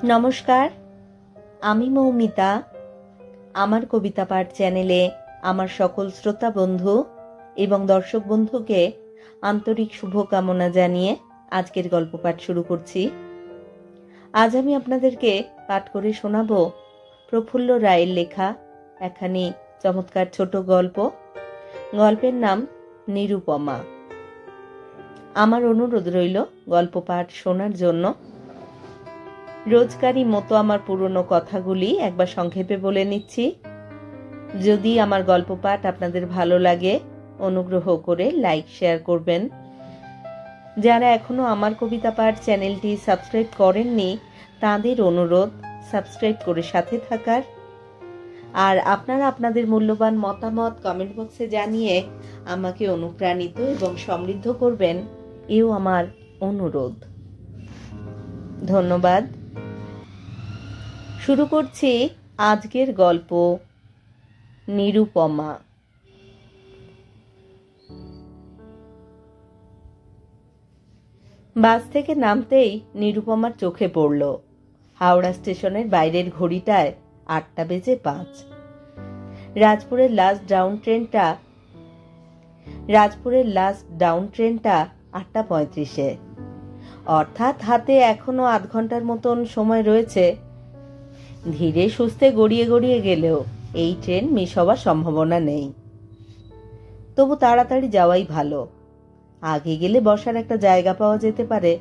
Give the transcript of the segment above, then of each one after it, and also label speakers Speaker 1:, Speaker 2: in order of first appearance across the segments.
Speaker 1: নমস্কার, আমি মৌমিতা। আমার কবিতা পাঠ চ্যানেলে আমার সকল শ্রোতা বন্ধু এবং দর্শক বন্ধুকে আন্তরিক শুভকামনা জানিয়ে আজকের গল্প পাঠ শুরু করছি। আজ আমি আপনাদেরকে পাঠ করে শোনাব প্রফুল্ল রায়ের লেখা একখানি চমৎকার ছোট গল্প। গল্পের নাম নিরুপমা। আমার অনুরোধ রইল গল্প পাঠ শোনার জন্য। রোজকারই মতো আমার পুরনো কথাগুলি একবার সংক্ষেপে বলে নিচ্ছি। যদি আমার গল্প পাঠ আপনাদের ভালো লাগে, অনুগ্রহ করে লাইক শেয়ার করবেন। যারা এখনো আমার কবিতা পাঠ চ্যানেলটি সাবস্ক্রাইব করেননি, তাদের অনুরোধ সাবস্ক্রাইব করে সাথে থাকার। আর আপনারা আপনাদের মূল্যবান মতামত কমেন্ট বক্সে জানিয়ে আমাকে অনুপ্রাণিত এবং সমৃদ্ধ করবেন, এও আমার অনুরোধ। ধন্যবাদ। শুরু করছি আজকের গল্প নিরুপমা। বাস থেকে নামতেই নিরুপমার চোখে পড়ল হাওড়া স্টেশনের বাইরের ঘড়িটায় 8টা বেজে 5। রাজপুরের লাস্ট ডাউন ট্রেনটা 8টা 35-এ, অর্থাৎ হাতে এখনো আধ ঘন্টার মতন সময় রয়েছে। ধীরে সুস্থে গড়িয়ে গড়িয়ে গেলেও এই ট্রেন মিস হওয়ার সম্ভাবনা নেই। তবু তাড়াতাড়ি যাওয়াই ভালো। আগে গেলে বসার একটা জায়গা পাওয়া যেতে পারে,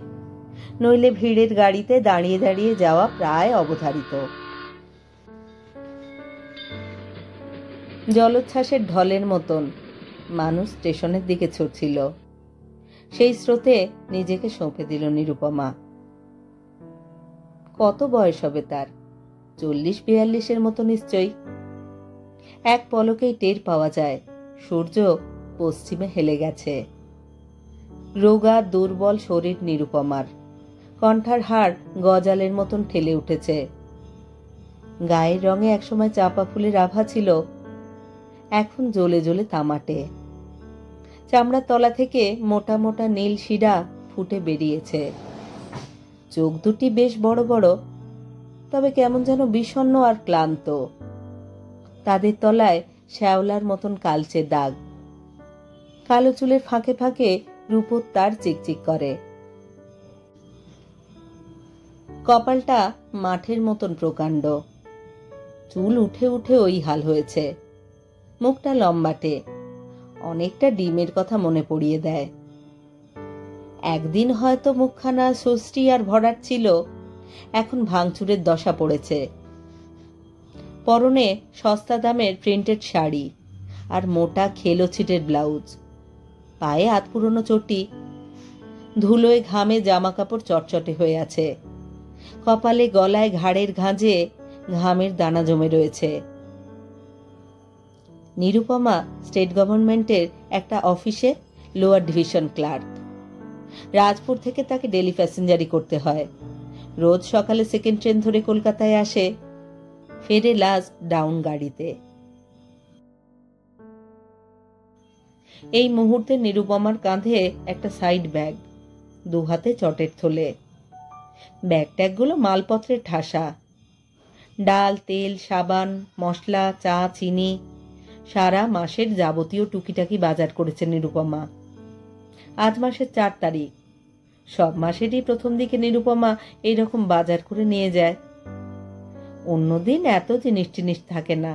Speaker 1: নইলে ভিড়ের গাড়িতে দাঁড়িয়ে দাঁড়িয়ে যাওয়া প্রায় অবধারিত। জলোচ্ছ্বাসের ঢলের মতন মানুষ স্টেশনের দিকে ছুটছিল। সেই স্রোতে নিজেকে সঁপে দিল নিরুপমা। কত বয়স হবে তার? 40-42-এর মতো নিশ্চয়ই। এক পলকেই টের পাওয়া যায় সূর্য পশ্চিমে হেলে গেছে। রোগা দুর্বল শরীর নিরুপমার, কণ্ঠার হাড় গজালের মতন ঠেলে উঠেছে। গায়ের রঙে একসময় চাপা ফুলের আভা ছিল, এখন জ্বলে জ্বলে তামাটে। চামড়ার তলা থেকে মোটা মোটা নীল শিরা ফুটে বেরিয়েছে। চোখ দুটি বেশ বড় বড়, তবে কেমন যেন বিষণ্ণ আর ক্লান্ত। তাদের তলায় শ্যাওলার মতন কালচে দাগ। কালো চুলের ফাঁকে ফাঁকে রূপোর তার চিকচিক করে। কপালটা মাঠের মতন প্রকাণ্ড। চুল উঠে উঠে ওই হাল হয়েছে। মুখটা লম্বাটে, অনেকটা ডিমের কথা মনে পড়িয়ে দেয়। একদিন হয়তো মুখখানা সুশ্রী আর ভরাট ছিল, এখন ভাঙচুরের দশা পড়েছে। পরনে সস্তা দামের প্রিন্টেড শাড়ি আর মোটা খেলো ছিটের ব্লাউজ, পায়ে হাত পুরনো চটি। ধুলোয় ঘামে জামা কাপড় চটচটে হয়ে আছে। কপালে গলায় ঘাড়ের ঘাঁজে ঘামের দানা জমে রয়েছে। নিরুপমা স্টেট গভর্নমেন্টের একটা অফিসে লোয়ার ডিভিশন ক্লার্ক। রাজপুর থেকে তাকে ডেলি প্যাসেঞ্জারি করতে হয়। রোজ সকালে সেকেন্ড ট্রেন ধরে কলকাতায় আসে, ফেরে লাস্ট ডাউন গাড়িতে। এই মুহূর্তে নিরুপমার কাঁধে একটা সাইড ব্যাগ, দু হাতে চটের থলে। ব্যাগ ট্যাগগুলো মালপত্রের ঠাসা। ডাল, তেল, সাবান, মশলা, চা, চিনি, সারা মাসের যাবতীয় টুকিটাকি বাজার করেছে নিরুপমা। আজ মাসের 4 তারিখ। সব মাসেরই প্রথম দিকে নিরুপমা এইরকম বাজার করে নিয়ে যায়। অন্যদিন এত জিনিস টিনিস থাকে না,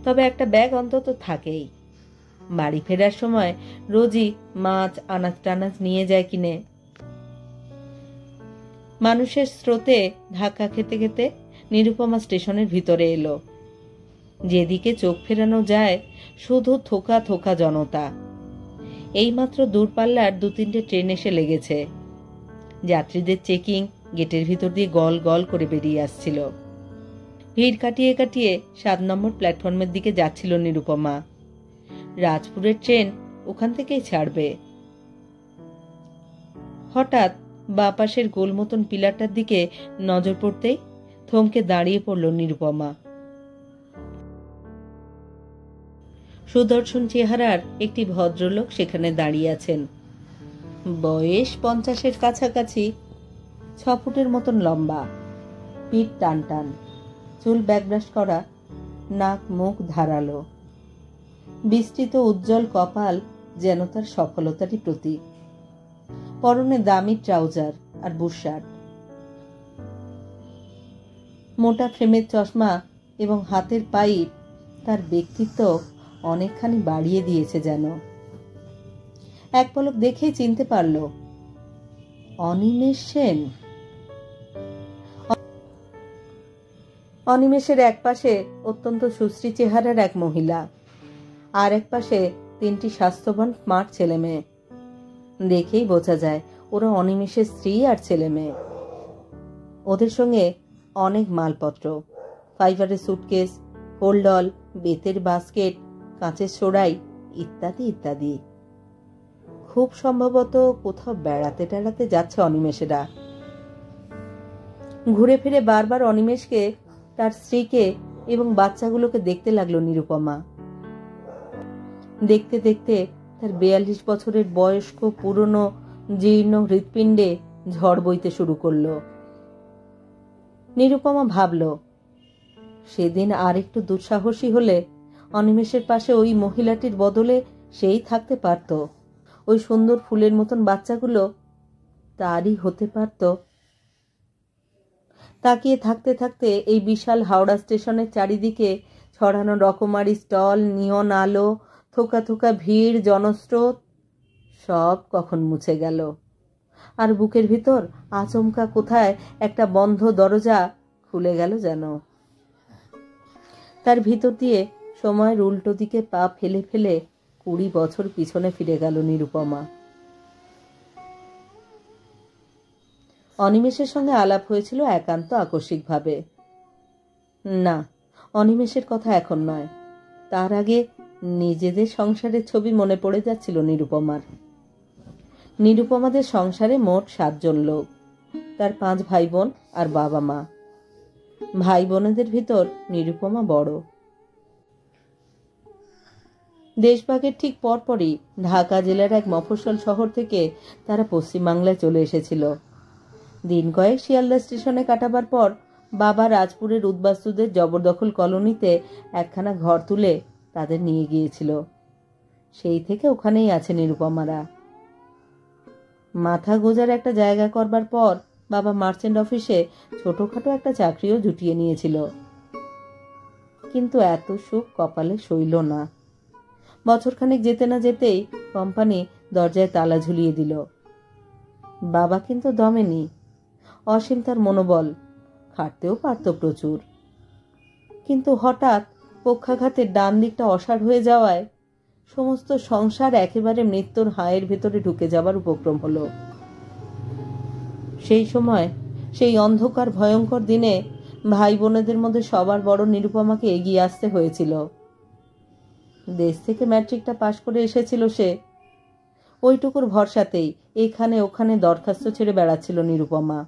Speaker 1: তবে একটা ব্যাগ অন্তত থাকেই। বাড়ি ফেরার সময় রোজই মাছ, আনাজ টানাজ নিয়ে যায় কিনে। মানুষের স্রোতে ধাক্কা খেতে খেতে নিরুপমা স্টেশনের ভিতরে এলো। যেদিকে চোখ ফেরানো যায় শুধু থোকা থোকা জনতা। এইমাত্র দূরপাল্লার 2-3টে ট্রেন এসে লেগেছে। যাত্রীদের চেকিং গেটের ভিতর দিয়ে গল গল করে বেরিয়ে আসছিল। ভিড় কাটিয়ে কাটিয়ে 7 নম্বর প্ল্যাটফর্মের দিকে যাচ্ছিল নিরুপমা। রাজপুরের ট্রেন ওখান থেকেই ছাড়বে। হঠাৎ বাঁ পাশের গোল মতন পিলারটার দিকে নজর পড়তেই থমকে দাঁড়িয়ে পড়ল নিরুপমা। সুদর্শন চেহারার একটি ভদ্রলোক সেখানে দাঁড়িয়ে আছেন। বয়স 50-এর কাছাকাছি, 6 ফুটের মতন লম্বা, পিঠ টান টান, চুল ব্যাকব্রাশ করা, নাক মুখ ধারালো, বিস্তৃত উজ্জ্বল কপাল যেন তার সফলতারই প্রতীক। পরনে দামি ট্রাউজার আর বুশশার্ট, মোটা ফ্রেমের চশমা এবং হাতের পাইপ তার ব্যক্তিত্ব অনেকখানি বাড়িয়ে দিয়েছে যেন। এক পলক দেখেই চিনতে পারল অনিমেষ সেন। অনিমেষের এক পাশে অত্যন্ত সুশ্রী চেহারার এক মহিলা, আর এক পাশে 3টি স্বাস্থ্যবান স্মার্ট ছেলে মেয়ে। দেখেই বোঝা যায় ওরা অনিমেষের স্ত্রী আর ছেলে মেয়ে। ওদের সঙ্গে অনেক মালপত্র, ফাইবারের সুটকেস, হোল্ডল, বেতের বাস্কেট, কাঁচের সরাই ইত্যাদি ইত্যাদি। খুব সম্ভবত কোথাও বেড়াতে টেড়াতে যাচ্ছে অনিমেষেরা। ঘুরে ফিরে বারবার অনিমেষকে, তার স্ত্রীকে এবং বাচ্চাগুলোকে দেখতে লাগলো নিরুপমা। দেখতে দেখতে তার 42 বছরের বয়স্ক পুরনো জীর্ণ হৃৎপিণ্ডে ঝড় বইতে শুরু করলো। নিরুপমা ভাবল, সেদিন আর একটু দুঃসাহসী হলে অনিমেষের পাশে ওই মহিলাটির বদলে সেই থাকতে পারত। ওই সুন্দর ফুলের মতন বাচ্চাগুলো তারই হতে পারত। তাকিয়ে থাকতে থাকতে এই বিশাল হাওড়া স্টেশনের চারিদিকে ছড়ানো রকমারি স্টল, নিয়ন আলো, থোকা থোকা ভিড়, জনস্রোত সব কখন মুছে গেল। আর বুকের ভিতর আচমকা কোথায় একটা বন্ধ দরজা খুলে গেল যেন। তার ভিতর দিয়ে সময়ের উল্টো দিকে পা ফেলে ফেলে 20 বছর পিছনে ফিরে গেল নিরুপমা। অনিমেষের সঙ্গে আলাপ হয়েছিল একান্ত আকস্মিকভাবে। না, অনিমেষের কথা এখন নয়, তার আগে নিজেদের সংসারের ছবি মনে পড়ে যাচ্ছিল নিরুপমার। নিরুপমাদের সংসারে মোট 7 জন লোক, তার 5 ভাই বোন আর বাবা মা। ভাই বোনেদের ভিতর নিরুপমা বড়। দেশভাগের ঠিক পরপরই ঢাকা জেলার এক মফস্বল শহর থেকে তারা পশ্চিমবাংলায় চলে এসেছিল। দিন কয়েক শিয়ালদা স্টেশনে কাটাবার পর বাবা রাজপুরের উদ্বাস্তুদের জবরদখল কলোনিতে একখানা ঘর তুলে তাদের নিয়ে গিয়েছিল। সেই থেকে ওখানেই আছে নিরুপমারা। মাথা গোজার একটা জায়গা করবার পর বাবা মার্চেন্ট অফিসে ছোটখাটো একটা চাকরিও জুটিয়ে নিয়েছিল। কিন্তু এত সুখ কপালে সইল না। বছরখানেক যেতে না যেতেই কোম্পানি দরজায় তালা ঝুলিয়ে দিল। বাবা কিন্তু দমেনি, অসীম তার মনোবল, খাটতেও পারত প্রচুর। কিন্তু হঠাৎ পক্ষাঘাতের ডান দিকটা অসাড় হয়ে যাওয়ায় সমস্ত সংসার একেবারে মৃত্যুর হায়ের ভেতরে ঢুকে যাবার উপক্রম হলো। সেই সময়, সেই অন্ধকার ভয়ঙ্কর দিনে ভাই বোনেদের মধ্যে সবার বড় নিরুপমাকে এগিয়ে আসতে হয়েছিল। দেশ থেকে ম্যাট্রিকটা পাশ করে এসেছিল সে। ওইটুকুর ভরসাতেই এখানে ওখানে দরখাস্ত ছেড়ে বেড়াচ্ছিল নিরুপমা।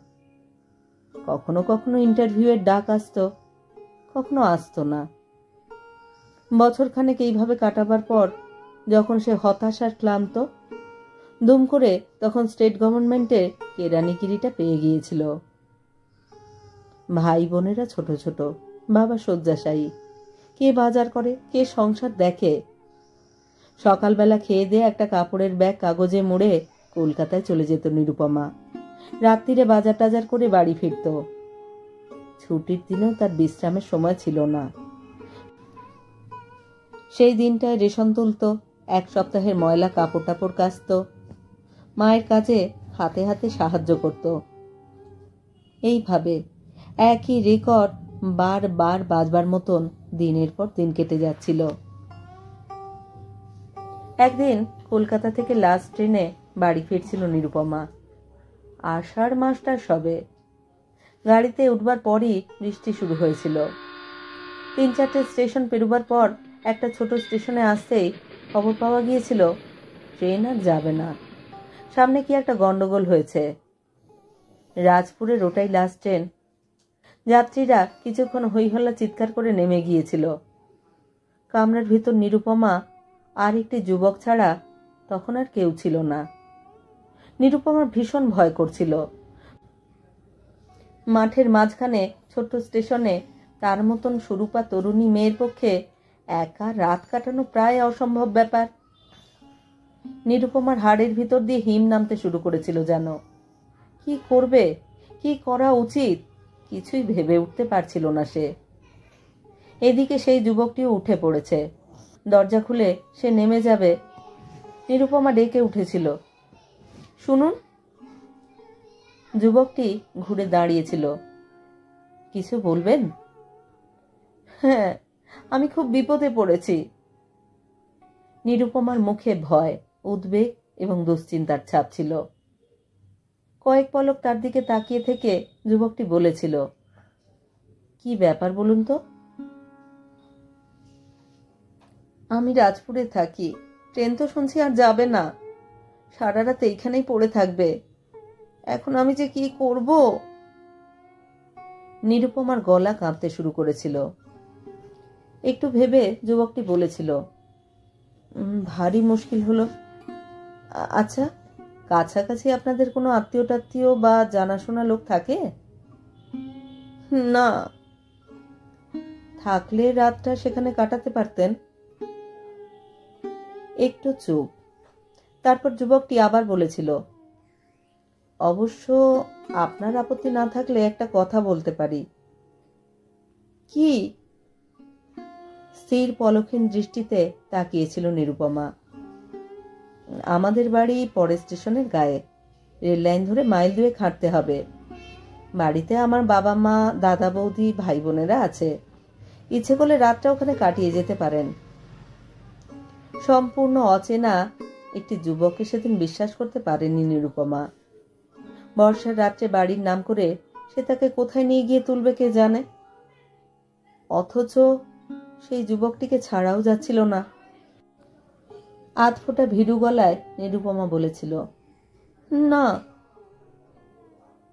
Speaker 1: কখনো কখনো ইন্টারভিউয়ের ডাক আসতো, কখনো আসতো না। বছরখানেক এইভাবে কাটাবার পর যখন সে হতাশ আর ক্লান্ত, দুম করে তখন স্টেট গভর্নমেন্টের কেরানিগিরিটা পেয়ে গিয়েছিল। ভাই বোনেরা ছোট ছোট, বাবা শয্যাশায়ী। কে বাজার করে, কে সংসার দেখে। সকালবেলা খেয়ে দিয়ে একটা কাপড়ের ব্যাগ কাগজে মুড়ে কলকাতায় চলে যেত নিরুপমা। রাত্রিরে বাজার টাজার করে বাড়ি ফিরত। ছুটির দিনেও তার বিশ্রামের সময় ছিল না। সেই দিনটায় রেশন তুলত, 1 সপ্তাহের ময়লা কাপড় টাপড় কাচত, মায়ের কাজে হাতে হাতে সাহায্য করত। এইভাবে একই রেকর্ড বারবার বাজবার মতন দিনের পর দিন কেটে যাচ্ছিল। একদিন কলকাতা থেকে লাস্ট ট্রেনে বাড়ি ফিরছিল নিরুপমা। আষাঢ় মাসটা সবে। গাড়িতে উঠবার পরই বৃষ্টি শুরু হয়েছিল। 3-4টে স্টেশন পেরোবার পর একটা ছোট স্টেশনে আসতেই খবর পাওয়া গিয়েছিল ট্রেন আর যাবে না, সামনে কি একটা গন্ডগোল হয়েছে। রাজপুরের ওটাই লাস্ট ট্রেন। যাত্রীরা কিছুক্ষণ হইহল্লা চিৎকার করে নেমে গিয়েছিল। কামরার ভিতর নিরুপমা আর একটি যুবক ছাড়া তখন আর কেউ ছিল না। নিরুপমার ভীষণ ভয় করছিল। মাঠের মাঝখানে ছোট্ট স্টেশনে তার মতন সুরূপা তরুণী মেয়ের পক্ষে একা রাত কাটানো প্রায় অসম্ভব ব্যাপার। নিরুপমার হাড়ের ভিতর দিয়ে হিম নামতে শুরু করেছিল যেন। কি করবে, কি করা উচিত, কিছুই ভেবে উঠতে পারছিল না সে। এদিকে সেই যুবকটিও উঠে পড়েছে। দরজা খুলে সে নেমে যাবে, নিরুপমা ডেকে উঠেছিল, শুনুন। যুবকটি ঘুরে দাঁড়িয়েছিল। কিছু বলবেন? হ্যাঁ, আমি খুব বিপদে পড়েছি। নিরুপমার মুখে ভয়, উদ্বেগ এবং দুশ্চিন্তার ছাপ ছিল। কয়েক পলক তার দিকে তাকিয়ে থেকে যুবকটি বলেছিল, কি ব্যাপার বলুন তো? আমি রাজপুরে থাকি, ট্রেন তো শুনছি আর যাবে না, সারা রাত এইখানেই পড়ে থাকবে। এখন আমি যে কি করব? নিরুপমার গলা কাঁপতে শুরু করেছিল। একটু ভেবে যুবকটি বলেছিল, ভারী মুশকিল হলো। আচ্ছা, কাছাকাছি আপনাদের কোনো আত্মীয় টাত্মীয় বা জানাশোনা লোক থাকে? না। থাকলে রাতটা সেখানে কাটাতে পারতেন। একটু চুপ। তারপর যুবকটি আবার বলেছিল, অবশ্য আপনার আপত্তি না থাকলে একটা কথা বলতে পারি। কি? স্থির পলকহীন দৃষ্টিতে তাকিয়েছিল নিরুপমা। আমাদের বাড়ি পরের স্টেশনের গায়ে, রেল লাইন ধরে মাইল 2 হাঁটতে হবে। বাড়িতে আমার বাবা মা, দাদা বৌদি, ভাই বোনেরা আছে। ইচ্ছে করলে রাতটা ওখানে কাটিয়ে যেতে পারেন। সম্পূর্ণ অচেনা একটি যুবককে সেদিন বিশ্বাস করতে পারেনি নিরুপমা। বর্ষার রাত্রে বাড়ির নাম করে সে তাকে কোথায় নিয়ে গিয়ে তুলবে কে জানে। অথচ সেই যুবকটিকে ছাড়াও যাচ্ছিল না। আধফোঁটা ভীরু গলায় নিরুপমা বলেছিল, না,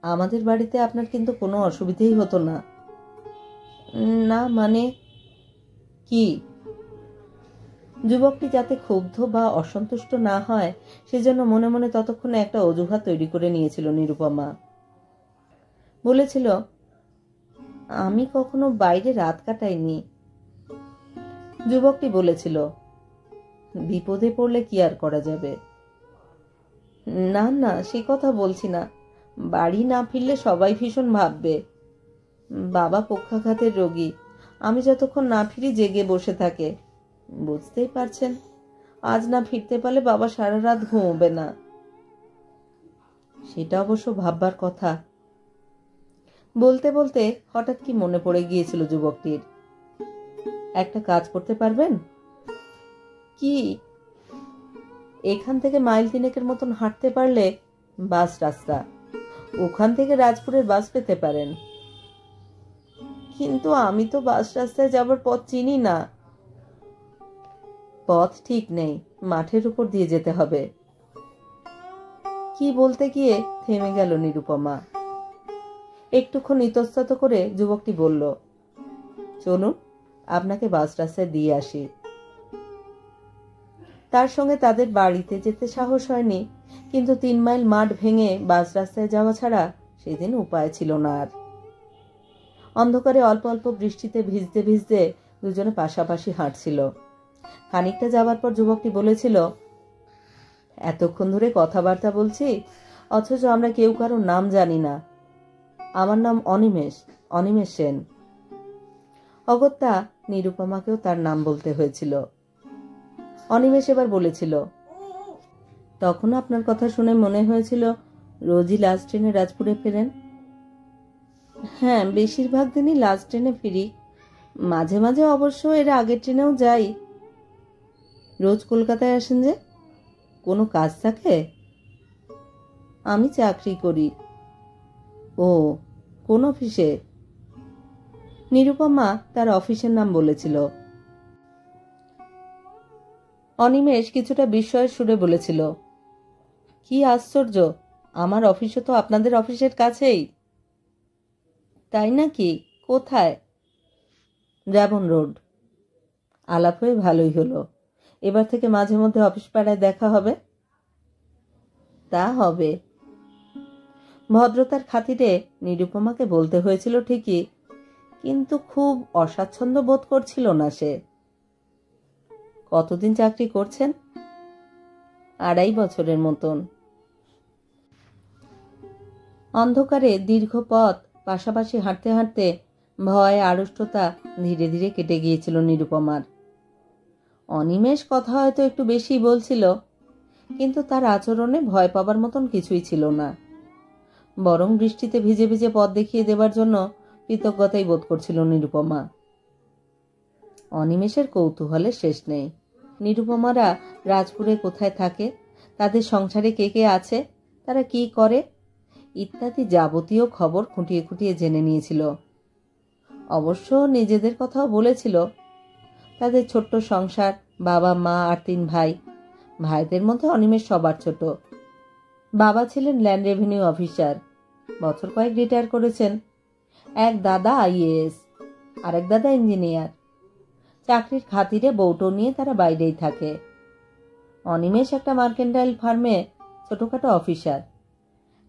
Speaker 1: আমাদের বাড়িতে আপনার কিন্তু কোনো অসুবিধেই হতো না। না মানে কি? যুবকটি যাতে ক্ষুব্ধ বা অসন্তুষ্ট না হয় সেজন্য মনে মনে ততক্ষণে একটা অজুহাত তৈরি করে নিয়েছিল নিরুপমা। বলেছিল, আমি কখনো বাইরে রাত কাটাইনি। যুবকটি বলেছিল, বিপদে পড়লে কি আর করা যাবে? না না, সে কথা বলছি না। বাড়ি না ফিরলে সবাই ভীষণ ভাববে। বাবা পক্ষাঘাতের রোগী, আমি যতক্ষণ না ফিরি জেগে বসে থাকে। বুঝতেই পারছেন, আজ না ফিরতে পারলে বাবা সারা রাত ঘুমোবে না। সেটা অবশ্য ভাববার কথা। বলতে বলতে হঠাৎ কি মনে পড়ে গিয়েছিল যুবকটির। একটা কাজ করতে পারবেন? কি? এখান থেকে মাইল 3 মতন হাঁটতে পারলে বাস রাস্তা, ওখান থেকে রাজপুরের বাস পেতে পারেন। কিন্তু আমি তো বাস রাস্তায় যাবার পথ চিনি না। পথ ঠিক নেই, মাঠের উপর দিয়ে যেতে হবে। কি বলতে গিয়ে থেমে গেল নিরুপমা। একটুক্ষণ ইতস্তত করে যুবকটি বলল, চলুন, আপনাকে বাস রাস্তায় দিয়ে আসি। তার সঙ্গে তাদের বাড়িতে যেতে সাহস হয়নি, কিন্তু 3 মাইল মাঠ ভেঙে বাস রাস্তায় যাওয়া ছাড়া সেদিন উপায় ছিল না আর। অন্ধকারে অল্প অল্প বৃষ্টিতে ভিজতে ভিজতে দুজনে পাশাপাশি হাঁটছিল। খানিকটা যাবার পর যুবকটি বলেছিল, এতক্ষণ ধরে কথাবার্তা বলছি, অথচ আমরা কেউ কারোর নাম জানি না। আমার নাম অনিমেষ, অনিমেষ সেন। অগত্যা নিরুপমাকেও তার নাম বলতে হয়েছিল। অনিমেষ এবার বলেছিল, তখন আপনার কথা শুনে মনে হয়েছিল রোজই লাস্ট ট্রেনে রাজপুরে ফেরেন। হ্যাঁ, বেশিরভাগ দিনই লাস্ট ট্রেনে ফিরি, মাঝে মাঝে অবশ্য এর আগের ট্রেনেও যাই। রোজ কলকাতায় আসেন যে? কোনো কাজ থাকে? আমি চাকরি করি। ও, কোন অফিসে? নিরুপমা তার অফিসের নাম বলেছিল। অনিমেষ কিছুটা বিস্ময়ের সুরে বলেছিল, কি আশ্চর্য, আমার অফিসও তো আপনাদের অফিসের কাছেই। তাই নাকি? কোথায়? ড্রাবন রোড। আলাপ হয়ে ভালোই হলো। এবার থেকে মাঝে মধ্যে অফিস পাড়ায় দেখা হবে। তা হবে। ভদ্রতার খাতিরে নিরুপমাকে বলতে হয়েছিল ঠিকই, কিন্তু খুব অস্বাচ্ছন্দ্য বোধ করছিল না সে। কতদিন চাকরি করছেন? 2.5 বছরের মতন। অন্ধকারে দীর্ঘ পথ পাশাপাশি হাঁটতে হাঁটতে ভয় আড়ষ্টতা ধীরে ধীরে কেটে গিয়েছিল নিরুপমার। অনিমেষ কথা হয়তো একটু বেশি বলছিল, কিন্তু তার আচরণে ভয় পাবার মতন কিছুই ছিল না। বরং বৃষ্টিতে ভিজে ভিজে পথ দেখিয়ে দেবার জন্য কৃতজ্ঞতাই বোধ করছিল নিরুপমা। অনিমেষের কৌতূহলের শেষ নেই। নিরুপমারা রাজপুরে কোথায় থাকে, তাদের সংসারে কে কে আছে, তারা কি করে ইত্যাদি যাবতীয় খবর খুঁটিয়ে খুঁটিয়ে জেনে নিয়েছিল। অবশ্য নিজেদের কথাও বলেছিল। তাদের ছোট্ট সংসার, বাবা মা আর 3 ভাই। ভাইদের মধ্যে অনিমেষ সবার ছোট। বাবা ছিলেন ল্যান্ড রেভিনিউ অফিসার, বছর কয়েক রিটায়ার করেছেন। এক দাদা আইএএস, আর এক দাদা ইঞ্জিনিয়ার। চাকরির খাতিরে বউটো নিয়ে তারা বাইরেই থাকে। অনিমেষ একটা মার্কেন্টাইল ফার্মে ছোটখাটো অফিসার,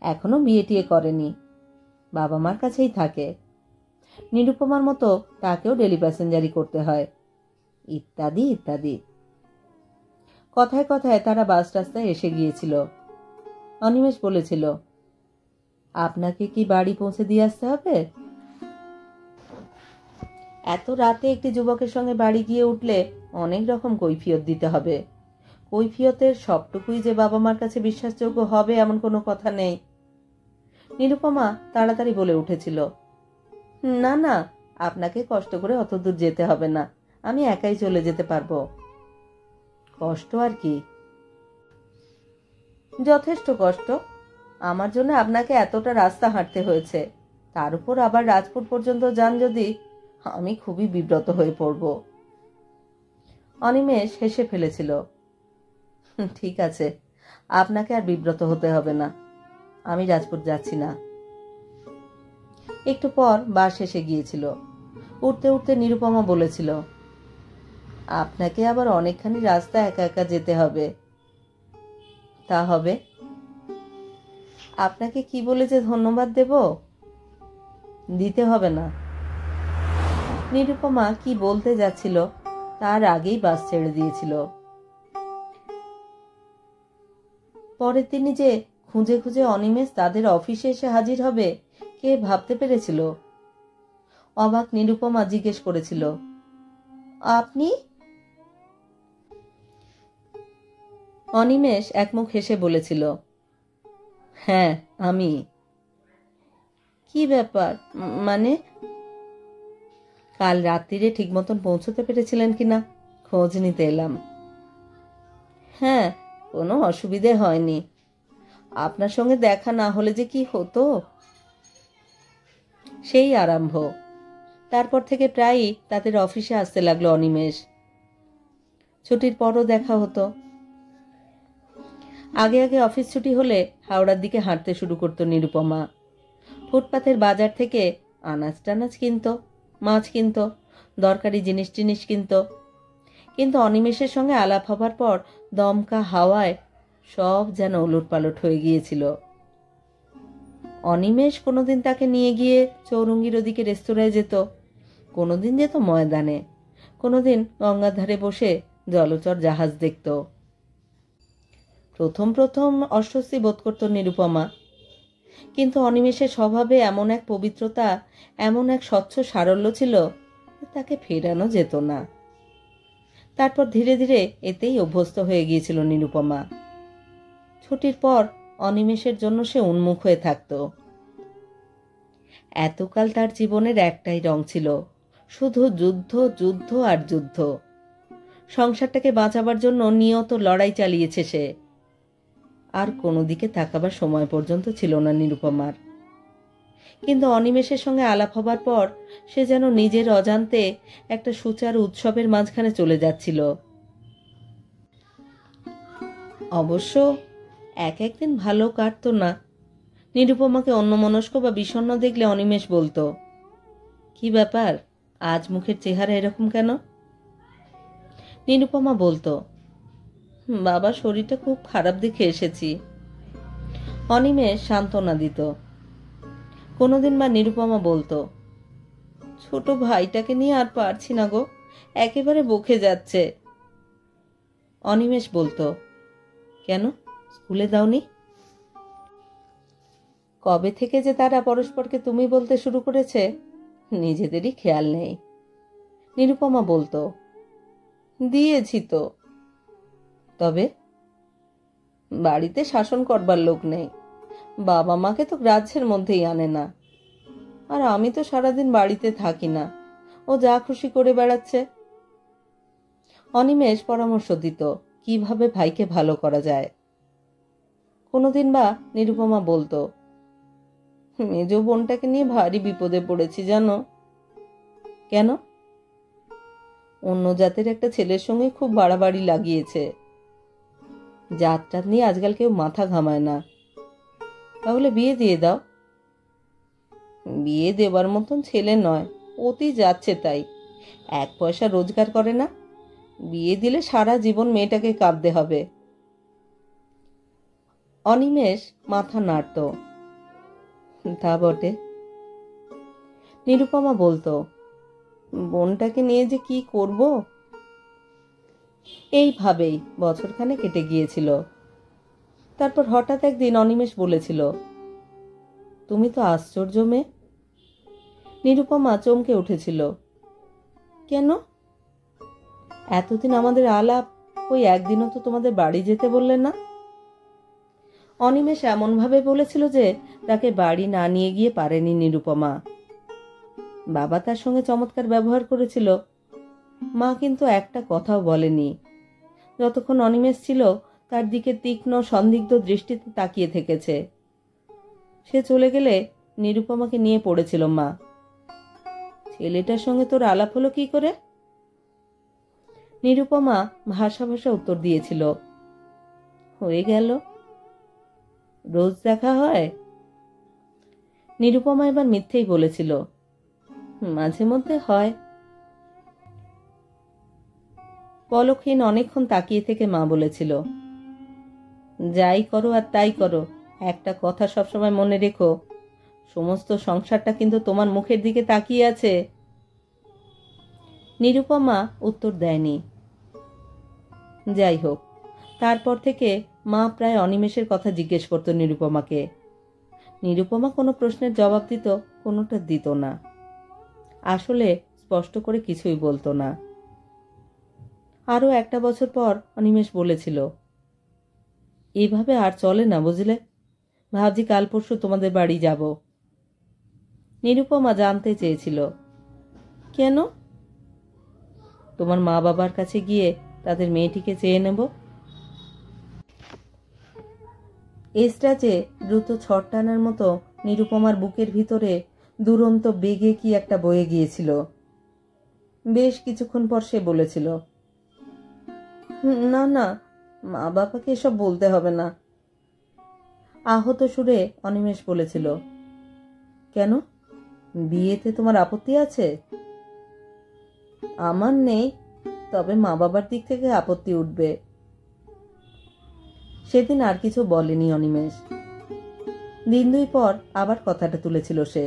Speaker 1: এখনো বিয়ে টিয়ে করেনি, বাবা মার কাছেই থাকে। নিরুপমার মতো তাকেও ডেলি প্যাসেঞ্জারি করতে হয়, ইত্যাদি ইত্যাদি। কথায় কথায় তারা বাস রাস্তায় এসে গিয়েছিল। অনিমেষ বলেছিল, আপনাকে কি বাড়ি পৌঁছে দিয়ে আসতে হবে? এত রাতে একটি যুবকের সঙ্গে বাড়ি গিয়ে উঠলে অনেক রকম কৈফিয়ত দিতে হবে। কৈফিয়তের সবটুকুই যে বাবা মার কাছে বিশ্বাসযোগ্য হবে এমন কোনো কথা নেই। নিরুপমা তাড়াতাড়ি বলে উঠেছিল, না না, আপনাকে কষ্ট করে অত দূর যেতে হবে না, আমি একাই চলে যেতে পারবো। কষ্ট আর কি, যথেষ্ট কষ্ট। আমার জন্য আপনাকে এতটা রাস্তা হাঁটতে হয়েছে, তার উপর আবার রাজপুর পর্যন্ত যান যদি, আমি খুবই বিব্রত হয়ে পড়ব। অনিমেষ হেসে ফেলেছিল। ঠিক আছে, আপনাকে আর বিব্রত হতে হবে না, আমি রাজপুর যাচ্ছি না। একটু পর বাস এসে গিয়েছিল। উঠতে উঠতে নিরুপমা বলেছিল, আপনাকে আবার অনেকখানি রাস্তা একা একা যেতে হবে। তা হবে। আপনাকে কি বলে যে ধন্যবাদ দেব? দিতে হবে না। নিরুপমা কি বলতে যাচ্ছিল তার আগেই বাস ছেড়ে দিয়েছিল। পরের দিনই যে খুঁজে খুঁজে অনিমেষ তাদের অফিসে এসে হাজির হবে কে ভাবতে পেরেছিল? অবাক নিরুপমা জিজ্ঞেস করেছিল, আপনি? অনিমেষ একমুখ হেসে বলেছিল, হ্যাঁ আমি। কি ব্যাপার, মানে? কাল রাত্রিরে ঠিক মতন পৌঁছতে পেরেছিলেন কিনা খোঁজ নিতে এলাম। হ্যাঁ, কোনো অসুবিধে হয়নি। আপনার সঙ্গে দেখা না হলে যে কি হতো। সেই আরম্ভ। তারপর থেকে প্রায়ই তাদের অফিসে আসতে লাগলো অনিমেষ। ছুটির পরও দেখা হতো। আগে আগে অফিস ছুটি হলে হাওড়ার দিকে হাঁটতে শুরু করতো নিরুপমা। ফুটপাথের বাজার থেকে আনাজ টানাজ কিনত, মাছ কিনত, দরকারি জিনিস টিনিস কিনত। কিন্তু অনিমেষের সঙ্গে আলাপ হবার পর দমকা হাওয়ায় সব যেন ওলটপালট হয়ে গিয়েছিল। অনিমেষ কোনোদিন তাকে নিয়ে গিয়ে চৌরঙ্গির ওদিকে রেস্তোরাঁয় যেত, কোনোদিন যেত ময়দানে, কোনোদিন গঙ্গার ধারে বসে জলচর জাহাজ দেখত। প্রথম প্রথম অস্বস্তি বোধ করত নিরুপমা, কিন্তু অনিমেষের স্বভাবে এমন এক পবিত্রতা, এমন এক স্বচ্ছ সারল্য ছিল, তাকে ফেরানো যেত না। তারপর ধীরে ধীরে এতেই অভ্যস্ত হয়ে গিয়েছিল নিরুপমা। ছুটির পর অনিমেষের জন্য সে উন্মুখ হয়ে থাকত। এতকাল তার জীবনের একটাই রং ছিল, শুধু যুদ্ধ, যুদ্ধ আর যুদ্ধ। সংসারটাকে বাঁচাবার জন্য নিয়ত লড়াই চালিয়েছে সে। আর কোনো দিকে তাকাবার সময় পর্যন্ত ছিল না নিরুপমার। কিন্তু অনিমেষের সঙ্গে আলাপ হবার পর সে যেন নিজের অজান্তে একটা সুচারু উৎসবের মাঝখানে চলে যাচ্ছিল। অবশ্য এক একদিন ভালো কাটতো না। নিরুপমাকে অন্যমনস্ক বা বিষণ্ণ দেখলে অনিমেষ বলতো, কি ব্যাপার, আজ মুখের চেহারা এরকম কেন? নিরুপমা বলতো, বাবার শরীরটা খুব খারাপ দেখে এসেছি। অনিমেষ সান্ত্বনা দিত। কোনোদিন বা নিরুপমা বলতো, ছোট ভাইটাকে নিয়ে আর পারছি না গো, একেবারে বকে যাচ্ছে। অনিমেষ বলতো, কেন, স্কুলে দাওনি? কবে থেকে যে তারা পরস্পরকে তুমি বলতে শুরু করেছে নিজেদেরই খেয়াল নেই। নিরুপমা বলতো, দিয়েছি তো। তবে বাড়িতে শাসন করবার লোক নেই, বাবা মাকে তো গ্রাহ্যের মধ্যেই আনে না। আর আমি তো সারাদিন বাড়িতে থাকি না, ও যা খুশি করে বেড়াচ্ছে। অনিমেষ পরামর্শ দিত কিভাবে ভাইকে ভালো করা যায়। কোনোদিন বা নিরুপমা বলতো, মেজ বোনটাকে নিয়ে ভারী বিপদে পড়েছি জানো। কেন? অন্য জাতের একটা ছেলের সঙ্গে খুব বাড়াবাড়ি লাগিয়েছে। জাতটাত নিয়ে আজকাল কেউ মাথা ঘামায় না। তাহলে বিয়ে দিয়ে দাও। বিয়ে দেবার মতন ছেলে নয়, অতি যাচ্ছে তাই, এক পয়সা রোজগার করে না। বিয়ে দিলে সারা জীবন মেয়েটাকে কাঁদতে হবে। অনিমেষ মাথা নাড়ত। তা বটে। নিরুপমা বলতো, বোনটাকে নিয়ে যে কি করব। এইভাবেই বছরখানে কেটে গিয়েছিল। তারপর হঠাৎ একদিন অনিমেষ বলেছিল, তুমি তো আশ্চর্য মেয়ে। নিরুপমা চমকে উঠেছিল। কেন? এতদিন আমাদের আলাপ, ওই একদিনও তো তোমাদের বাড়ি যেতে বললে না। অনিমেষ এমনভাবে বলেছিল যে তাকে বাড়ি না নিয়ে গিয়ে পারেনি নিরুপমা। বাবা তার সঙ্গে চমৎকার ব্যবহার করেছিল, মা কিন্তু একটা কথাও বলেনি। যতক্ষণ অনিমেষ ছিল তার দিকে তীক্ষ্ণ সন্দিগ্ধ দৃষ্টিতে তাকিয়ে থেকেছে। সে চলে গেলে নিরুপমাকে নিয়ে পড়েছিল মা। ছেলেটার সঙ্গে তোর আলাপ হলো কি করে? নিরুপমা ভাষা ভাষা উত্তর দিয়েছিল, হয়ে গেল। রোজ দেখা হয়? নিরুপমা এবার মিথ্যেই বলেছিল, মাঝে মধ্যে হয়। পলকহীন অনেকক্ষণ তাকিয়ে থেকে মা বলেছিল, যাই করো আর তাই করো, একটা কথা সবসময় মনে রেখো, সমস্ত সংসারটা কিন্তু তোমার মুখের দিকে তাকিয়ে আছে। নিরুপমা উত্তর দেয়নি। যাই হোক, তারপর থেকে মা প্রায় অনিমেষের কথা জিজ্ঞেস করত নিরুপমাকে। নিরুপমা কোনো প্রশ্নের জবাব দিত, কোনোটা দিত না। আসলে স্পষ্ট করে কিছুই বলতো না। আরও একটা বছর পর অনিমেষ বলেছিল, এইভাবে আর চলে না বুঝলে, ভাবছি কাল পরশু তোমাদের বাড়ি যাব। নিরুপমা জানতে চেয়েছিল, কেন? তোমার মা বাবার কাছে গিয়ে তাদের মেয়েটিকে চেয়ে নেব। এস্ট্রাচে দ্রুত ছট টানার মতো নিরুপমার বুকের ভিতরে দুরন্ত বেগে কি একটা বয়ে গিয়েছিল। বেশ কিছুক্ষণ পর সে বলেছিল, না না, মা বাবাকে এসব বলতে হবে না। আহত সুরে অনিমেষ বলেছিল, কেন, বিয়েতে তোমার আপত্তি আছে? আমার নেই, তবে মা বাবার দিক থেকে আপত্তি উঠবে। সেদিন আর কিছু বলেনি অনিমেষ। দিন দুই পর আবার কথাটা তুলেছিল সে।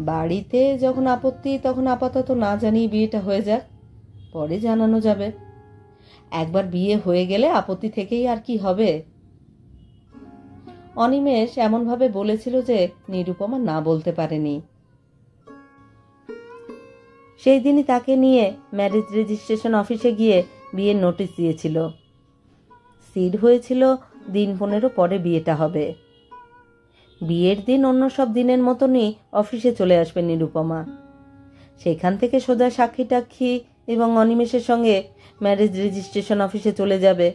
Speaker 1: বাড়িতে যখন আপত্তি তখন আপাতত না জানিয়ে বিয়েটা হয়ে যাক, পরে জানানো যাবে। একবার বিয়ে হয়ে গেলে আপত্তি থেকেই আর কি হবে। অনিমেষ এমনভাবে বলেছিল যে নিরুপমা না বলতে পারেনি। সেই দিনই তাকে নিয়ে ম্যারেজ রেজিস্ট্রেশন অফিসে গিয়ে বিয়ের নোটিশ দিয়েছিল। স্থির হয়েছিল দিন 15 পরে বিয়েটা হবে। বিয়ের দিন অন্য সব দিনের মতনই অফিসে চলে আসবে নিরুপমা। সেখান থেকে সোজা সাক্ষী টাক্ষী এবং অনিমেষের সঙ্গে ম্যারেজ রেজিস্ট্রেশন অফিসে চলে যাবে।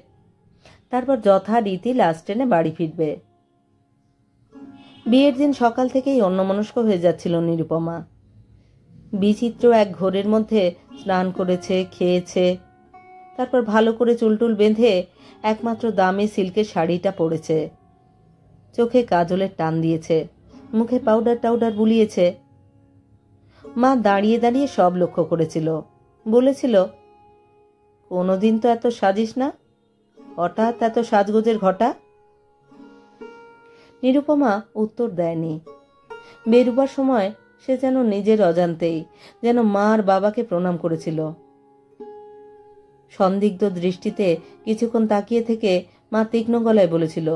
Speaker 1: তারপর যথারীতি লাস্ট ট্রেনে বাড়ি ফিরবে। বিয়ের দিন সকাল থেকেই অন্যমনস্ক হয়ে যাচ্ছিল নিরুপমা। বিচিত্র এক ঘোরের মধ্যে স্নান করেছে, খেয়েছে, তারপর ভালো করে চুলটুল বেঁধে একমাত্র দামি সিল্কের শাড়িটা পরেছে। চোখে কাজলের টান দিয়েছে, মুখে পাউডার টাউডার বুলিয়েছে। মা দাঁড়িয়ে দাঁড়িয়ে সব লক্ষ্য করেছিল, বলেছিল, কোনোদিন তো এত সাজিস না, হঠাৎ এত সাজগোজের ঘটা? নিরুপমা উত্তর দেয়নি। বেরুবার সময় সে যেন নিজের অজান্তেই যেন মা আর বাবাকে প্রণাম করেছিল। সন্দিগ্ধ দৃষ্টিতে কিছুক্ষণ তাকিয়ে থেকে মা তীক্ষ্ণ গলায় বলেছিল,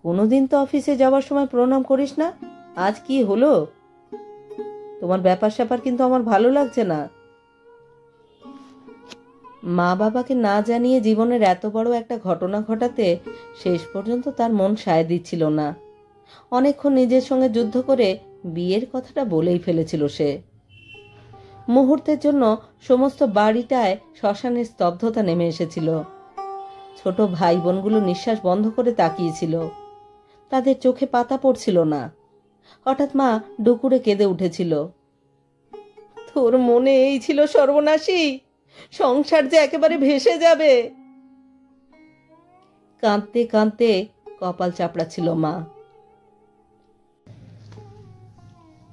Speaker 1: কোনোদিন তো অফিসে যাওয়ার সময় প্রণাম করিস না, আজ কি হলো? তোমার ব্যাপার স্যাপার কিন্তু আমার ভালো লাগছে না। মা বাবাকে না জানিয়ে জীবনের এত বড় একটা ঘটনা ঘটাতে শেষ পর্যন্ত তার মন সায় দিচ্ছিল না। অনেকক্ষণ নিজের সঙ্গে যুদ্ধ করে বিয়ের কথাটা বলেই ফেলেছিল সে। মুহূর্তের জন্য সমস্ত বাড়িটায় শ্মশানের স্তব্ধতা নেমে এসেছিল। ছোট ভাই বোনগুলো নিঃশ্বাস বন্ধ করে তাকিয়েছিল, তাদের চোখে পাতা পড়ছিল না। হঠাৎ মা ডুকুরে কেঁদে উঠেছিল। তোর মনে এই ছিল সর্বনাশী, সংসার যে একেবারে ভেসে যাবে। কাঁদতে কাঁদতে কপাল চাপড়াচ্ছিল মা।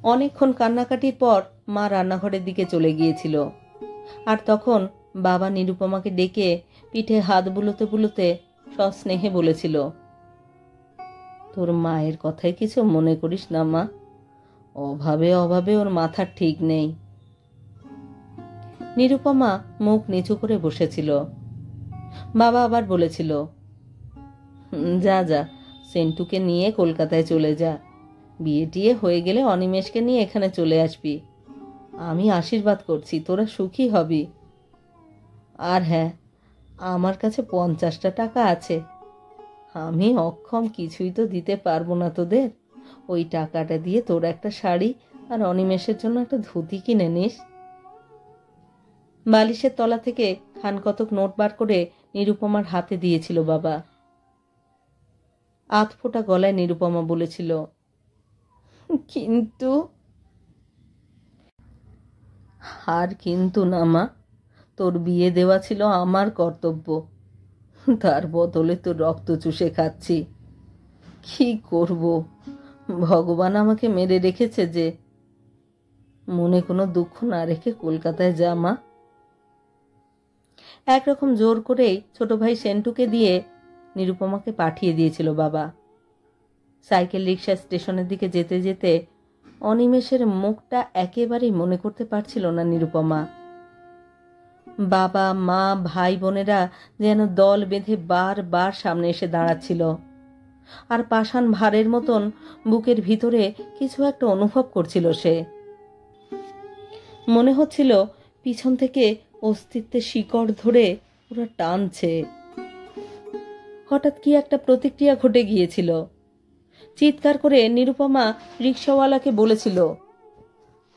Speaker 1: অনেকক্ষণ কান্নাকাটির পর মা রান্নাঘরের দিকে চলে গিয়েছিল। আর তখন বাবা নিরুপমাকে ডেকে পিঠে হাত বুলোতে বুলোতে সস্নেহে বলেছিল, তোর মায়ের কথায় কিছু মনে করিস না মা, অভাবে অভাবে ওর মাথার ঠিক নেই। নিরুপমা মুখ নিচু করে বসেছিল। বাবা আবার বলেছিল, যা যা, সেন্টুকে নিয়ে কলকাতায় চলে যা, বিয়ে টিয়ে হয়ে গেলে অনিমেষকে নিয়ে এখানে চলে আসবি। আমি আশীর্বাদ করছি, তোরা সুখী হবি। আর হ্যাঁ, আমার কাছে 50টা টাকা আছে, আমি অক্ষম, কিছুই তো দিতে পারবো না তোদের। ওই টাকাটা দিয়ে তোর একটা শাড়ি আর অনিমেষের জন্য একটা ধুতি কিনে নিস। বালিশের তলা থেকে খানকতক নোট বার করে নিরুপমার হাতে দিয়েছিল বাবা। আধফোঁটা গলায় নিরুপমা বলেছিল, কিন্তু। আর কিন্তু না মা, তোর বিয়ে দেওয়া ছিল আমার কর্তব্য, তার বদলে তোর রক্ত চুষে খাচ্ছি। কি করব, ভগবান আমাকে মেরে রেখেছে যে। মনে কোনো দুঃখ না রেখে কলকাতায় যা মা। একরকম জোর করেই ছোট ভাই সেন্টুকে দিয়ে নিরুপমাকে পাঠিয়ে দিয়েছিল বাবা। সাইকেল রিক্সা স্টেশনের দিকে যেতে যেতে অনিমেষের মুখটা একেবারেই মনে করতে পারছিল না নিরুপমা। বাবা মা ভাই বোনেরা যেন দল বেঁধে বারবার সামনে এসে দাঁড়াচ্ছিল। আর পাষাণ ভারের মতন বুকের ভিতরে কিছু একটা অনুভব করছিল সে। মনে হচ্ছিল পিছন থেকে অস্তিত্বের শিকড় ধরে ওরা টানছে। হঠাৎ কি একটা প্রতিক্রিয়া ঘটে গিয়েছিল। চিৎকার করে নিরুপমা রিক্সাওয়ালাকে বলেছিল,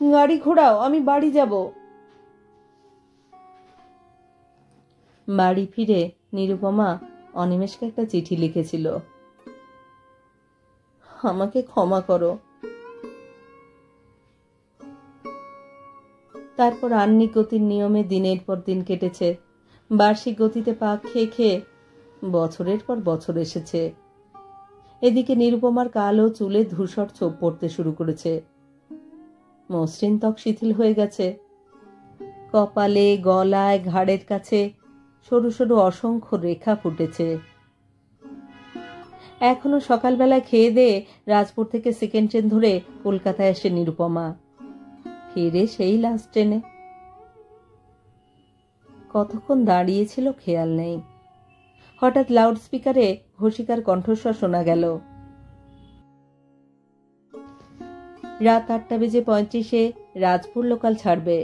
Speaker 1: গাড়ি ঘোরাও, আমি বাড়ি যাব। বাড়ি ফিরে নিরুপমা অনিমেষকে একটা চিঠি লিখেছিল, আমাকে ক্ষমা করো। তারপর আহ্নিক গতির নিয়মে দিনের পর দিন কেটেছে। বার্ষিক গতিতে পাক খেয়ে খেয়ে বছরের পর বছর এসেছে। এদিকে নিরুপমার কালো চুলে ধূসর ছোপ পড়তে শুরু করেছে। মসৃণ ত্বক শিথিল হয়ে গেছে। কপালে, গলায়, ঘাড়ের কাছে সরু সরু অসংখ্য রেখা ফুটেছে। এখনো সকালবেলায় খেয়ে দিয়ে রাজপুর থেকে সেকেন্ড ট্রেন ধরে কলকাতায় আসে নিরুপমা। ফিরে সেই লাস্ট ট্রেনে। কতক্ষণ দাঁড়িয়েছিল খেয়াল নেই। হঠাৎ লাউড স্পিকারে ঘোষিকার কণ্ঠস্বর শোনা গেল, রাত 8:35 রাজপুর লোকাল ছাড়বে।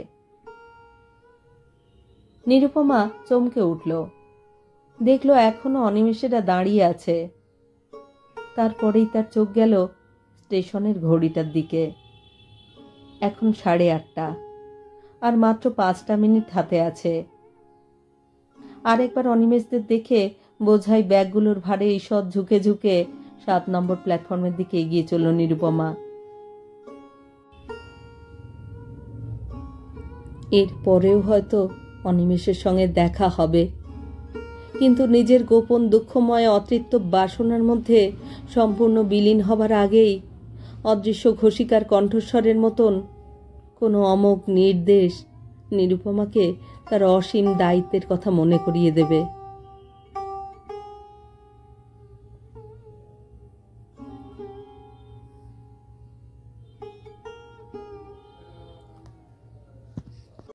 Speaker 1: নিরুপমা চমকে উঠল। দেখলো এখনো অনিমেষেরা দাঁড়িয়ে আছে। তারপরেই তার চোখ গেল স্টেশনের ঘড়িটার দিকে। এখন 8:30, আর মাত্র 5টা মিনিট হাতে আছে। আরেকবার অনিমেষদের দেখে বোঝাই ব্যাগগুলোর ভারে ঈষৎ ঝুঁকে ঝুঁকে 7 নম্বর প্ল্যাটফর্মের দিকে এগিয়ে চলল নিরুপমা। এর পরেও হয়তো অনিমেষের সঙ্গে দেখা হবে, কিন্তু নিজের গোপন দুঃখময় অতৃপ্ত বাসনার মধ্যে সম্পূর্ণ বিলীন হবার আগেই অদৃশ্য ঘোষিকার কণ্ঠস্বরের মতন কোনো অমোঘ নির্দেশ নিরুপমাকে তার অসীম দায়িত্বের কথা মনে করিয়ে দেবে।